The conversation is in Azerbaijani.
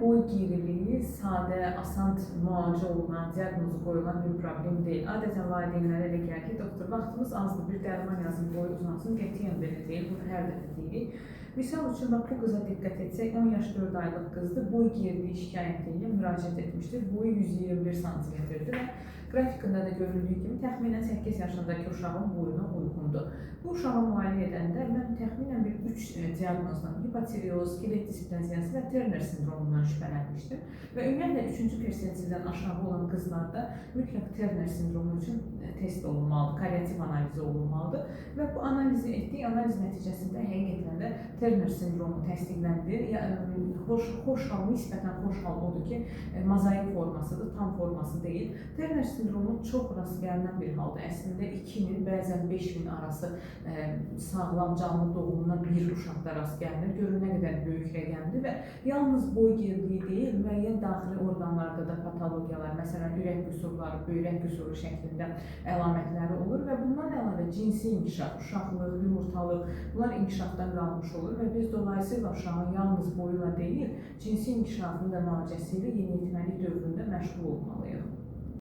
boy geyriliyi sadə, asan müalicə olunan, diaqnozu qoyulan bir problem deyil. Adətən valideynlərə elə gəlir ki, doktor, vaxtımız azdır, bir dərman yazın, boy uzansın, qətiyyən belə deyil, bunu hər dəfə deyirik. Misal üçün, bax, bu qıza diqqət etsək, 10 yaş 4 aylıq qızdır, boy geyriliyi şikayəti ilə müraciət etmişdir, boyu 121 cm-dir və qrafikində da görüldüyü kimi təxminən 8 yaşındakı uşağın boyuna uyğundur. Bu uşağı müayinə edəndə mən təxminən bir 3 diaqnozdan hipotireoz, skelet displaziyası və Turner sindromundan şübhələnmişdim. Və ümumiyyətlə 3-cü persentildən aşağı olan qızlarda mütləq Turner sindromu üçün test olunmalıdır, karyotiv analizi olunmalıdır. Və bu analizi etdik, analiz nəticəsində həqiqətən də Turner sindromu təsdiqləndi. Xoş hal, nisbətən xoş hal odur ki, mozaik formasıdır, tam forması deyil. Turner sindromu çox rast gəlinən bir haldır. Əslində 2000, bəzən 5000 arası sağlam canlı doğumuna bir uşaqda rast gəlinir. Görün nə qədər böyük rəqəmdir və yalnız boy geyriliyi deyil, müəyyən daxili orqanlarda da patologiyalar, məsələn, ürək qüsurları, böyrək qüsuru şəklində əlamətləri olur və bundan əlavə cinsi inkişaf, uşaqlıq, yumurtalıq, bunlar inkişafdan qalmış olur və biz dolayısıyla uşağın yalnız boyuyla deyil, cinsi inkişafının da müalicəsi ilə yeniyetməlik dövründə məşğul olmalıyıq.